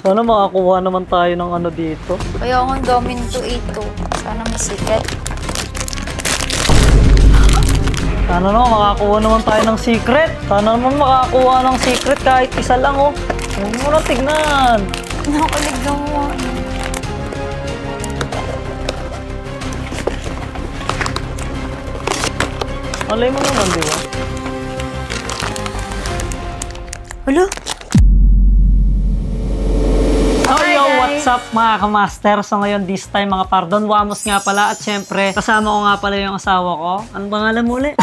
Sana makakuha naman tayo ng ano dito. Kaya ang dami nito 8. Sana may secret. Sana naman makakuha naman tayo ng secret. Sana naman makakuha ng secret kahit isa lang oh. Huwag mo na tignan. Nakakulig na mo. Malay mo naman, di ba? Hala? Yo, what's up mga kamaster? So ngayon, this time mga pardon, Wamos nga pala. At syempre, kasama ko nga pala yung asawa ko. Anong pangalan mo ulit?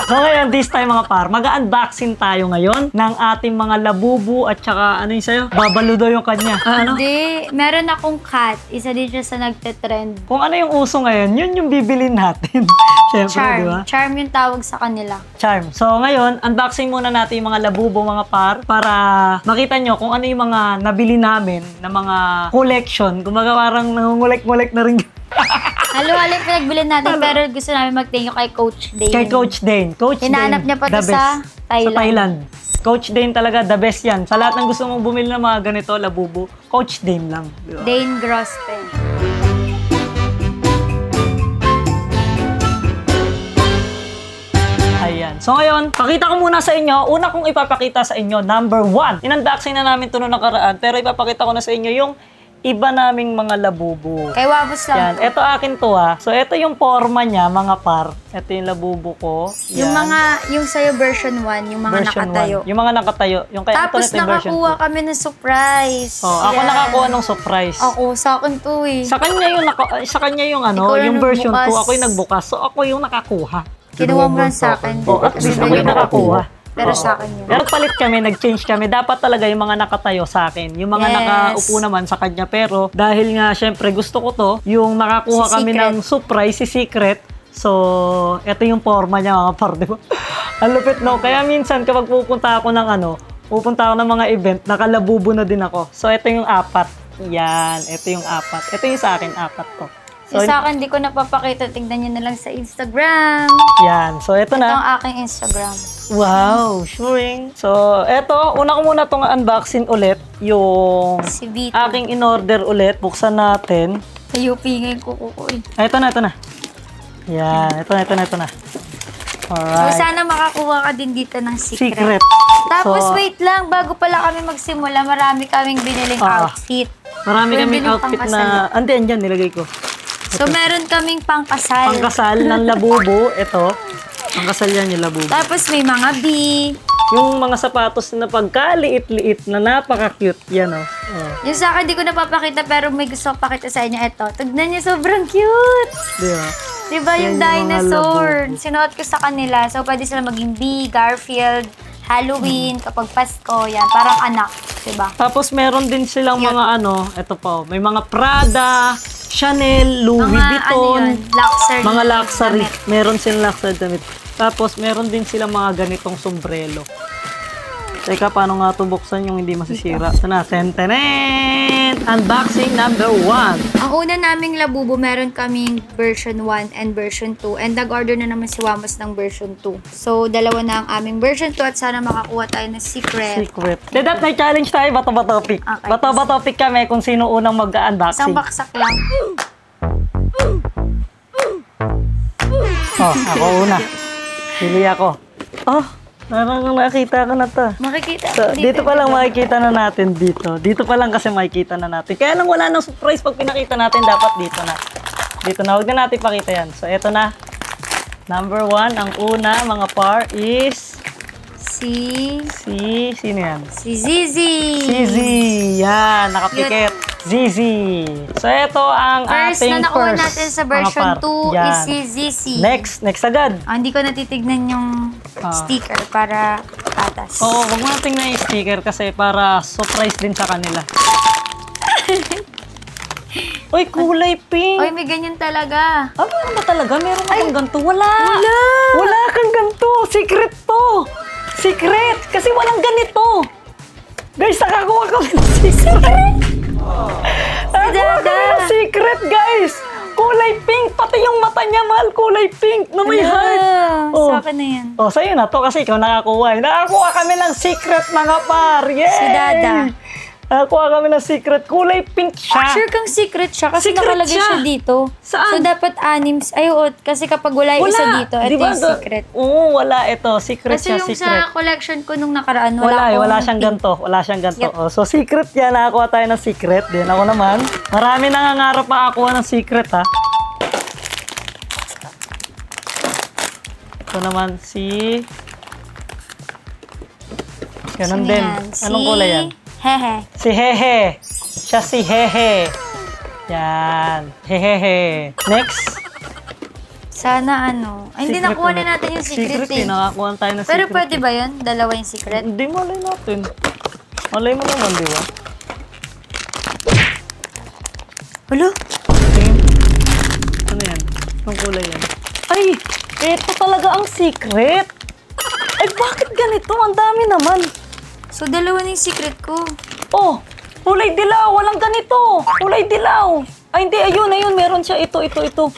So ngayon, this time mga par, mag-unboxing tayo ngayon ng ating mga labubu at saka ano yung sa'yo? Babalo daw yung kanya. Ano? Hindi. Meron akong cat. Isa din siya sa nagte-trend. Kung ano yung uso ngayon, yun yung bibilin natin. Syempre, Charm. di ba? Charm yung tawag sa kanila. Charm. So ngayon, unboxing muna natin yung mga labubo mga par para makita nyo kung ano yung mga nabili namin na mga collection. Kumaga parang nangungulek-ngulek na rin. Halo-halo yung pinagbilin natin pero gusto namin mag-thank you kay Coach Dane. Kay Coach Dane. Coach Hinahanap Dane, niya pa the to sa best. Thailand. Sa Thailand. Coach Dane talaga, the best yan. Sa lahat ng gusto mong bumili ng mga ganito, labubo, Coach Dane lang. Diba? Dane Grospen. Ayan. So ngayon, pakita ko muna sa inyo. Una kong ipapakita sa inyo, number 1. In-unboxing na namin ito noong nakaraan, pero ipapakita ko na sa inyo yung iba naming mga labubo. Kay Wamos lang. Yan. Ito akin to ha. So ito yung forma niya, mga par. Ito yung labubo ko. Yan. Yung sa'yo version 1, yung mga version nakatayo. 1. Yung mga nakatayo. Yung kaya Tapos ito version nakakuha 2. kami ng surprise. Oh, ako nakakuha ng surprise. Ako, sa akin to eh. Sa kanya yung ano, Ikaw yung version 2, nagbukas. ako yung nagbukas. So ako yung nakakuha. Kinuha mo lang sa akin. Oh, at least ako yung nakakuha. Pero sa akin yun. Pero palit kami, nag-change kami. Dapat talaga yung mga nakatayo sa akin. Yung mga nakaupo naman sa kanya. Pero dahil nga, syempre, gusto ko to, yung makakuha kami ng surprise, si Secret. So, ito yung forma niya, mga par, di ba? Ang lupit, no? Kaya minsan, kapag pupunta ako ng pupunta ako ng mga event, nakalabubo na din ako. So, ito yung 4. Yan, ito yung 4. Ito yung sa akin, 4 to. So, sa akin, di ko napapakita. Tignan nyo na lang sa Instagram. Yan. So, ito na. Ito ang aking Instagram. Wow, sure. So, eto, una ko muna itong unboxing ulit. Yung Si Vito. aking in-order ulit. Buksan natin. Sa UP ngayon kukukoy. Ito na. Yan, ito na. Alright. So, sana makakuha ka din dito ng secret. Secret. Tapos, So, wait lang. Bago pala kami magsimula, marami kaming biniling outfit. marami kaming Pwede outfit pangkasal. na... Andi, andyan, nilagay ko. So, meron kaming pangkasal. Pangkasal ng labubo. Ito. Pangkasal yan yung labubo. Tapos, may mga Yung mga sapatos na pagkaliit-liit na napaka-cute. Yan, oh. Yung sa akin, di ko napapakita, pero may gusto ko pakita sa inyo. Ito. Tignan niyo, sobrang cute. Di ba? Diba Yan yung yung mga dinosaur? labubo. Sinuot ko sa kanila. So, pwede sila maging Bee, Garfield, Halloween, kapag Pasko. Yan, parang anak. Diba? Tapos meron din silang Cute. mga ito pa, may mga Prada, Chanel, Louis Vuitton, luxury. mga luxury. damit. Meron silang luxury damit. Tapos meron din silang mga ganitong sombrero. Teka, paano nga ito buksan yung hindi masisira? Ito na, tenten! Unboxing number 1. Ang una naming labubo, meron kaming version 1 and version 2. And nag-order na naman si Wamos ng version 2. So, dalawa na ang aming version 2 at sana makakuha tayo ng secret. Secret. Dedat, may challenge tayo, bato-bato topic. Okay. Bato-bato topic kami kung sino unang Isang mag-unboxing. baksak lang. Oh, ako una. Pili ako. Oh, parang nakita ko na to. Makikita. So, dito pa lang makikita na natin dito. Dito pa lang kasi makikita na natin. Kaya lang wala nang surprise pag pinakita natin, dapat dito na. Dito na, huwag na natin pakita yan. So, eto na. Number 1, ang una, mga par, is... Sino yan? Si Zizi. Zizi. Yan, nakapikit. Zizi. So, eto ang First ating na nakuha first. natin sa mga version par. 2 Yan. is si Zizi. Next agad. Hindi ko natitignan yung sticker para patas. Oo, huwag mo na tingnan yung sticker kasi para surprise din sa kanila. Uy, kulay pink. Oy, may ganyan talaga. Ano ba talaga? Meron akong ganito? Wala kang ganito. Secret to. Secret. Kasi walang ganito. Guys, nakakuha kami ng secret. Nakakuha kami ng secret, guys. Kulay pink. Pati yung mata niya, mahal. Kulay pink na may heart. Sa akin na yan. Oh, sa'yo na to kasi ikaw nakakuha. Nakakuha kami ng secret, mga par. Yay! Si Dada. Nakakuha kami ng secret. Kulay pink siya. Sure kang secret siya kasi Secret nakalagay siya. siya dito. Saan? So, dapat anim. Ay, oo. Kasi kapag wala yung isa dito, ito Diba, yung secret. Oo, wala ito. Secret Kasi siya, yung secret. sa collection ko nung nakaraan, Wala siyang ganto. Wala siyang ganto. Yep. Oh, so, secret yan. Nakakuha tayo ng secret. Din ako naman. Marami nangangarap makakuha ng secret, ha? Ito naman si... Ganun din. Anong kulay yan? Hehe. Si Hehe. Siya si Hehe. Yan. Hehehe. Next. Sana ano. Ay, hindi Secret nakuha ulit. na natin yung secret eh. Nakakuha tayo ng Pero secret. pwede ba yun? Dalawa yung secret? Hindi, malay natin. Malay mo naman, di ba? Hulo? Tingin. Ano yan? Anong kulay yan? Ay! Ito talaga ang secret! Ay, bakit ganito? Ang dami naman. So, dalawa na yung secret ko. Oh! Kulay dilaw! Walang ganito! Kulay dilaw! Ay, hindi. Ayun. Meron siya. Ito.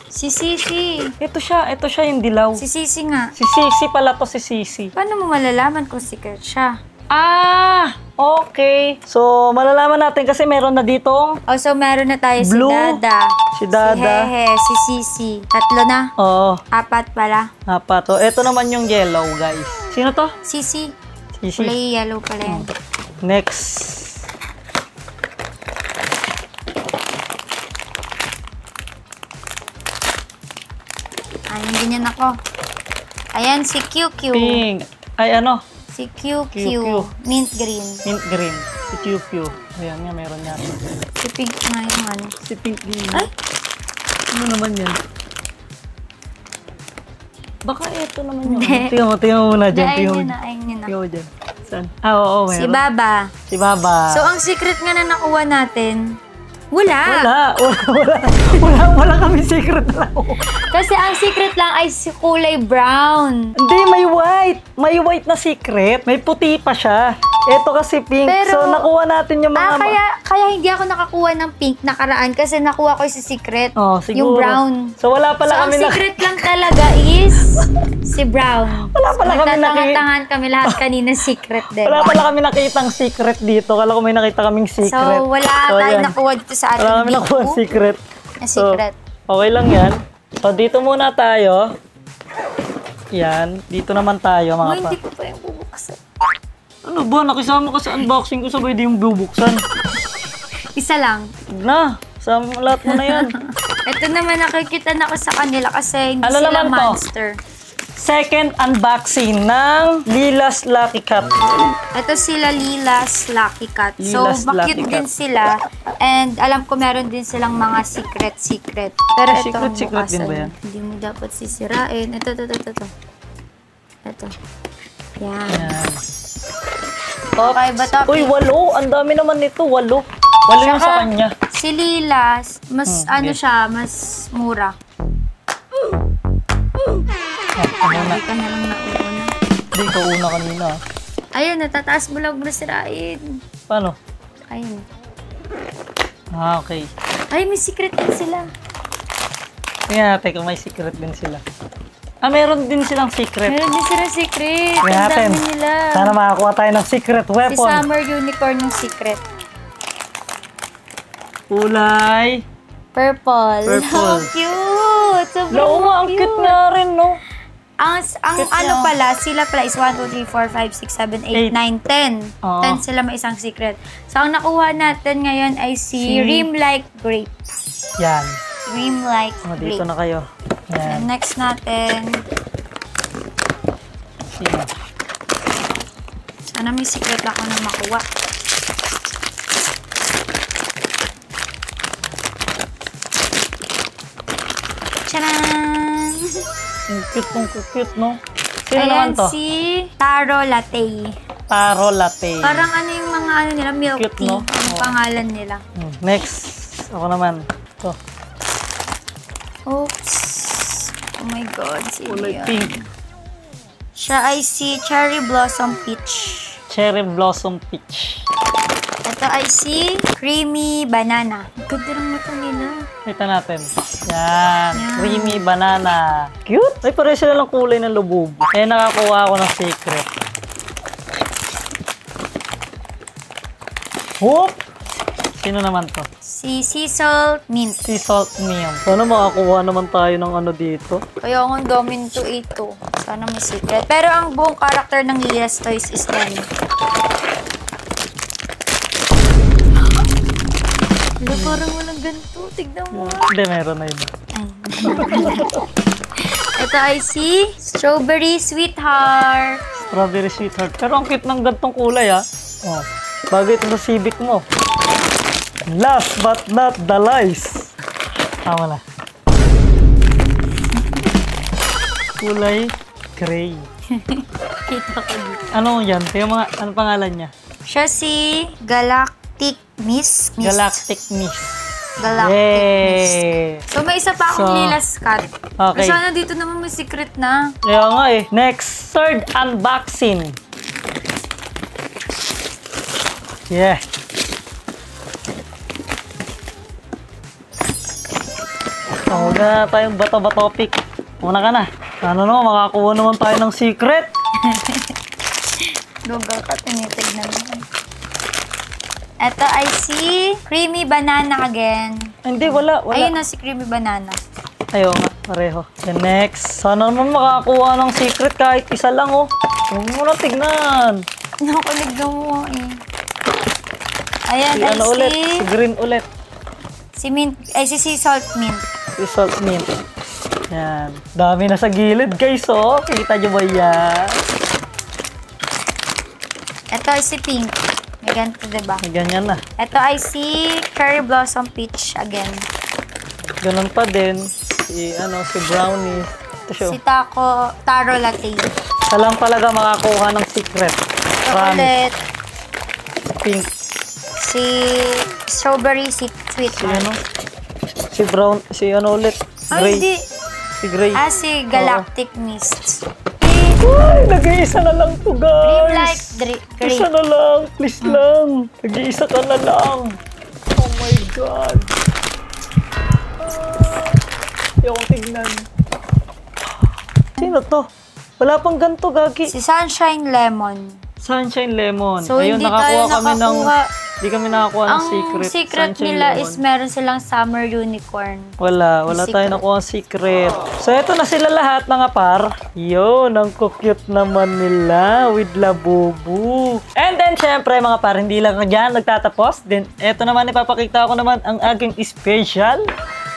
Si Sisi. Ito siya yung dilaw. Si Sisi nga. Si Sisi pala to, si Sisi. Paano mo malalaman kung secret siya? Ah! Okay. So, malalaman natin kasi meron na ditong... Oh, so meron na tayo Blue. si Dada. Si Dada. Si Hehe. Si Sisi. Tatlo na. Oo. Apat pala. Apat. So, ito naman yung yellow, guys. Sino to? Sisi. Sisi. Kulay yellow pala yan. Next. Ayun, ganyan ako. Ayan, si QQ. Pink. Ay, ano? Si QQ. QQ. Mint green. Mint green. Si QQ. Ayan nga, meron yan. Si Pink nga yung ano. Si Pink green. Ay! Ano naman yan? Baka ito naman yun. Hindi. Tingnan mo muna dyan. Ayun Tingnan mo. yun na, ayun yun na. Tingnan mo dyan. Saan? Ah, oo, meron. Si Baba. Si Baba. So, ang secret nga na nakuha natin, wala. Wala kami secret na. Kasi ang secret lang ay si kulay brown. Hindi, may white. May white na secret. May puti pa siya. Ito kasi pink. Pero, so, nakuha natin yung mga... kaya hindi ako nakakuha ng pink nakaraan kasi nakuha ko yung secret. Oh, siguro. Yung brown. So, wala pala So, kami ang secret lang talaga is si brown. Wala pala kami Nagtatangan kami lahat kanina secret din. Wala pala kami nakitang secret dito. Kala ko may nakita kaming secret. So, wala tayong ayan. nakuha dito sa ating Wala kami nakuha video. secret. Ang secret. So, okay lang yan. So, dito muna tayo. Yan. Dito naman tayo, mga Hindi pa. ko pa yung bubuksan. Ano ba? Nakisama ka sa unboxing ko, sabay di yung bubuksan. Isa lang. Huwag na. Sama mo lahat mo na yan. Ito naman nakikita na ko sa kanila kasi hindi Ano sila naman to? monster. Second unboxing ng Lilas Lucky Cat. Ito sila Lilas Lucky Cat. So, Lilas Lucky cute Cat. din sila. And alam ko meron din silang mga secret. Pero ito ang Secret din bukasan. ba yan? Hindi mo dapat sisirain. Ito. Ito. Yan. Yan. Okay ba ito? Uy, 8. Ang dami naman nito. 8. 8 yung sa kanya. Si Lilas, mas okay. siya, mas mura. Ano Hindi ka na lang nauna. Hindi ko una kanina. Ayun, natataas mo lang sirain. Paano? Ayun. Ah, okay. Ay, may secret din sila. Tingnan natin kung may secret din sila. Ah, meron din silang secret. Meron din sila secret. Tingnan Ang natin. dami nila. Sana makakuha tayo ng secret Si weapon. Summer Unicorn yung secret. Kulay. Purple. Purple. Cute! Sobrang Oo nga, ang cute nga rin, no? Ang Cute ano niya. pala, sila pala is 1, 2, 3, 4, 5, 6, 7, 8, 9, 10. Oo. 10 sila may isang secret. So, ang nakuha natin ngayon ay si Rim Like Grape. Yan. Rim Like O, dito Grape. na kayo. Yan. And next natin, Sino? sana may secret ako na makuha. Tcharan! Ang cute, no? Sino Ayan naman to? si Taro Latte. Taro Latte. Parang ano yung mga ano nila, milk Cute, tea. no? Anong Oo. pangalan nila? Next. Ako naman. Ito. Oops. Oh my God. Sino Kulay yan? pink. Siya ay si Cherry Blossom Peach. Cherry Blossom Peach. Ito ay si Creamy Banana. Ang ganda ng mata nila. Kita natin. Yan. Yan. Creamy banana. Cute. Ay, pareho sila lang kulay ng lubog. Eh, nakakuha ako ng secret. Whoop! Sino naman to? Si Sea Salt Mint. Sea Salt Mint. Sana makakuha naman tayo ng ano dito. Kaya ang dami to 8. Sana may secret. Pero ang buong character ng Lilas Toys is 10. Wala, parang walang ganito. Tignan mo. Hindi, meron na yun. Ay. Ito ay si Strawberry Sweetheart. Strawberry Sweetheart. Pero ang cute ng gantong kulay, ah. Oh, bagay ito sa Civic mo. Last but not the least. Tama na. Kulay gray. Kita ko dito. Ano yan? Yung mga, ano pangalan niya? Siya si Galactic Mist. Galactic Mist. Galactic Mist. Yay! So, may isa pa akong Lilas Cat. Okay. Sana dito naman may secret na. Kaya nga eh. Next, third unboxing. Yeah. So, huwag na tayong bato-bato pick. Muna ka na. Ano naman, makakuha naman tayo ng secret. Lugaw ka, tinitignan mo. Ito ay si Creamy Banana again. Hindi, wala. Ayun na si Creamy Banana. Ayaw nga, pareho. The next. Sana naman makakuha ng secret kahit isa lang, oh. Huwag mo na tignan. Nakulig mo eh. Ayan, Si ay ano ulit? Si green ulit. si Mint, ay si Sea Salt Mint. Si Salt Mint. Yan. Dami na sa gilid, guys, oh. Kita nyo ba yan? Ito ay si Pink. May ganito, diba? May ganyan na. Ito ay si Cherry Blossom Peach again. Ganun pa din. Si Brownie. Ito siya. Si Taro Latte. Isa lang talaga makakuha ng secret. Chocolate. Pink. Si Strawberry Si Sweetheart. ano? Si brown. Si ano ulit? Ay, Gray. hindi. Si Gray. Si Galactic Mist. Ay, nag-iisa na lang to, Dreamlight guys. Gray. Isa na lang. Please lang. Nag-iisa ka na lang. Oh my God. Ayoko tignan. Sino to? Wala pang ganito, Gagi. Si Sunshine Lemon. Sunshine Lemon. So, Ayun, hindi tayo nakakuha. Hindi kami nakakuha ng Ang secret Sunshine nila Lemon. is meron silang Summer Unicorn. Wala Secret. tayo nakuha ng secret. So, eto na sila lahat, mga par. Yun, ang cute naman nila with Labubu. And then, syempre, mga par, hindi lang dyan nagtatapos. Then, eto naman, ipapakita ko naman ang aking special.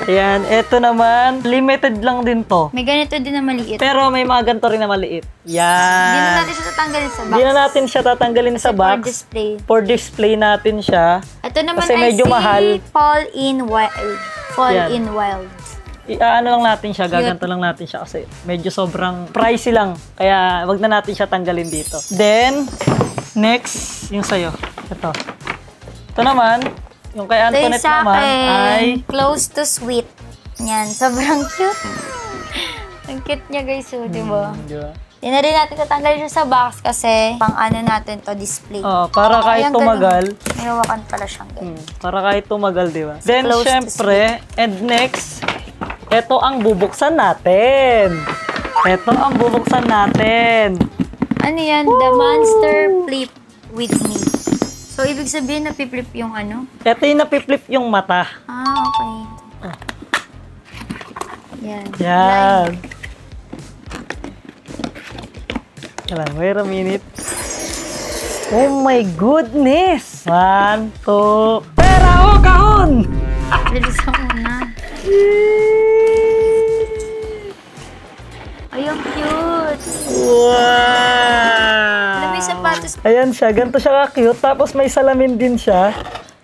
Ayan, eto naman, limited lang din to. May ganito din na maliit. Pero may mga ganito rin na maliit. Hindi na Yan. natin siya tatanggalin sa box. Hindi na natin siya tatanggalin sa For box. display. For display natin siya. Ito naman Kasi ay medyo si mahal. Fall in Wild. Fall Yan. in Wild. Ano lang natin siya, gaganto lang natin siya kasi medyo sobrang pricey lang. Kaya wag na natin siya tanggalin dito. Then, next, yung sa'yo. Ito. Ito naman, yung kay Antoinette Sa naman akin, ay... Close to Sweet. Yan, sobrang cute. Ang cute niya guys, oh, di ba? Di ba? Hindi na rin natin tatanggalin siya sa box kasi pang ano natin to display. Oh, para kahit Ayan, tumagal. ganun. May hawakan pala siyang ganun. Para kahit tumagal, di ba? Then, Close to syempre, and next, ito ang bubuksan natin. Ito ang bubuksan natin. Ano yan? The Monster Flip with Me. So, ibig sabihin napiflip yung ano? Ito yung napiflip yung mata. Okay. Yan. Yan. Wait a minute. Oh my goodness! 1, 2... Pera o kahon! Bilisan mo na. Ay, ang cute. Wow! May sapatos. Ayan siya, ganito siya ka-cute. Tapos may salamin din siya.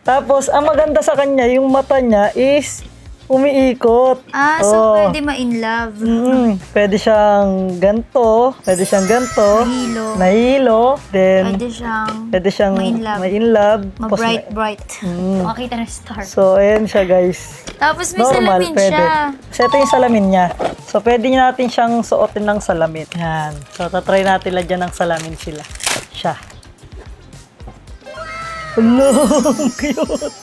Tapos, ang maganda sa kanya, yung mata niya is umiikot. So pwede ma-in love. Pwede siyang ganito. Pwede siyang ganito. Nahilo. Nahilo. Then, Pwede siyang ma-in love. Ma-bright. Makakita ng star. So, ayan siya, guys. Tapos may Normal, salamin pwede. siya. So, ito yung salamin niya. So, pwede natin siyang suotin ng salamin. Yan. So, tatry natin lagyan ng salamin sila. Siya. Hello, cute.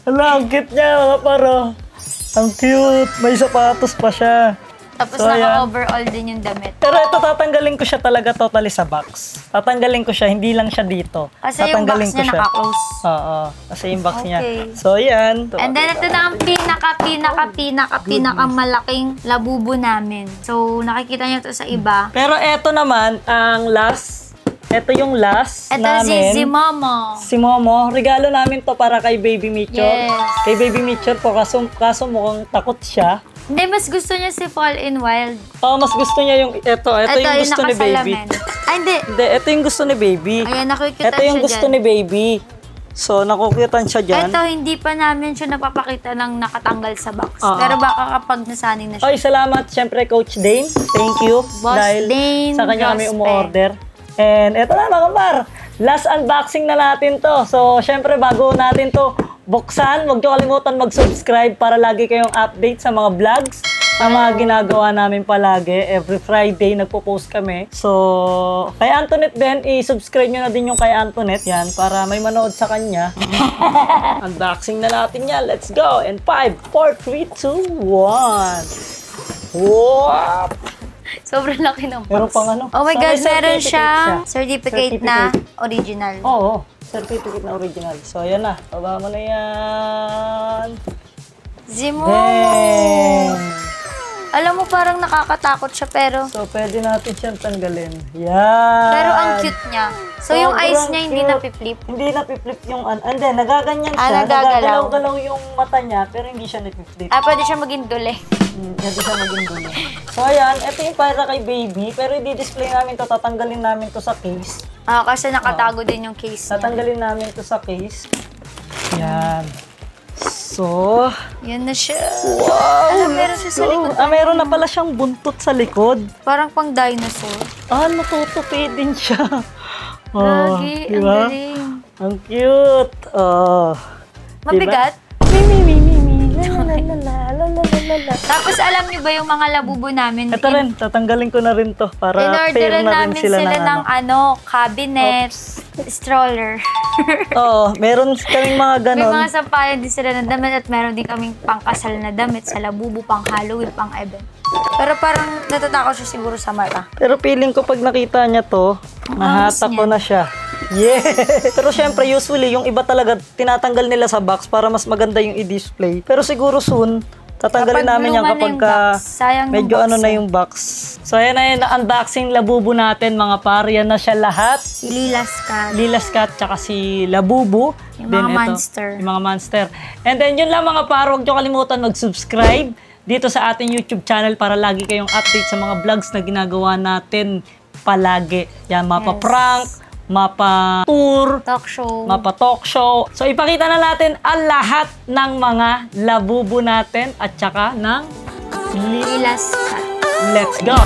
Hala, ang cute niya, mga paro. Ang cute. May sapatos pa siya. Tapos So, ayan. naka-overall din yung damit. Pero ito, tatanggalin ko siya talaga totally sa box. Tatanggalin ko siya, hindi lang siya dito. Kasi yung box Tatanggalin ko niya siya. naka-close. Oo, kasi yung box niya. Okay. So, yan. And then, ito na ang pinakamalaking labubo namin. So, nakikita niyo to sa iba. Pero eto naman, ang last. Ito yung last Ito namin. si Momo. Si Momo. Regalo namin to para kay Baby Mitchell. Yes. Kay Baby Mitchell po, kaso mukhang takot siya. Hindi, mas gusto niya si Fall in Wild. Oh, mas gusto niya yung ito. Ito yung gusto ni Baby. Ay, hindi. Hindi, ito yung gusto ni Baby. Ayan, nakikita Ito yung siya gusto dyan. ni Baby. So, nakukitan siya dyan. Ito, hindi pa namin siya napapakita ng nakatanggal sa box. Oo. Pero baka kapag nasanay na siya. Oy, salamat siyempre Coach Dane. Thank you. Boss dahil Dane sa kanya kami Grospe. umorder. And eto na mga par. Last unboxing na natin to. So, siyempre bago natin to buksan, huwag niyo kalimutan mag-subscribe para lagi kayong update sa mga vlogs na mga ginagawa namin palagi. Every Friday nagpo-post kami. So, kay Antoinette din, i-subscribe nyo na din yung kay Antoinette yan para may manood sa kanya. Unboxing na natin yan. Let's go! And 5, 4, 3, 2, 1. Wow! Sobrang laki ng box. Meron pang ano? Oh my So, God, may meron certificate siyang siya. certificate na original. Oo, certificate na original. So, ayan na. Baba mo na yan. Zimo! Dang! Alam mo, parang nakakatakot siya, pero... So, pwede natin siyang tanggalin. Yan! Pero ang cute niya. So, yung Sobrang eyes niya hindi cute. napipflip. Hindi napipflip yung... Hindi, nagaganyan siya. Nagagalaw. Nagagalaw-galaw yung mata niya, pero hindi siya napipflip. Pwede siya maging dule. Hindi siya maging dulo. So, ayan. Ito yung para kay Baby, pero i-display namin to. Tatanggalin namin to sa case. Kasi nakatago din yung case niya. Tatanggalin namin to sa case. Yan. So, Yan na siya. wow! Meron siya sa likod. Meron na pala siyang buntot sa likod. Parang pang dinosaur. Natutupi din siya. Lagi, ang diba? galing. Ang cute. Mabigat? Diba? Mi. La la la la la la la la. Tapos alam niyo ba yung mga labubo namin? Ito rin, tatanggalin ko na rin to para fair In-orderan na rin namin sila ng ano. cabinet, stroller. Oo, meron kaming mga May ganon. mga sampayan din sila ng damit at meron din kaming pangkasal na damit sa labubo, pang Halloween, pang event. Pero parang natatakot siya siguro sa mata. Pero feeling ko pag nakita niya to, nahatak ko na siya. Yeah! Pero syempre, usually, yung iba talaga, tinatanggal nila sa box para mas maganda yung i-display. Pero siguro soon, tatanggalin Kapag namin yan luma na kapag yung box, sayang yung medyo box ano na eh. yung box. So, ayan na yun, unboxing labubo natin, mga par. Yan na siya lahat. Si Lilas Cat. Lilas Cat, tsaka si Labubu. Yung Then mga ito, monster. Yung mga monster. And then, yun lang mga par. Huwag nyo kalimutan mag-subscribe dito sa ating YouTube channel para lagi kayong update sa mga vlogs na ginagawa natin palagi. Yan, mapa-prank, mapa-tour, Talk show. mapa-talk show. So, ipakita na natin ang lahat ng mga labubo natin at saka ng Lilas Cat. Let's go!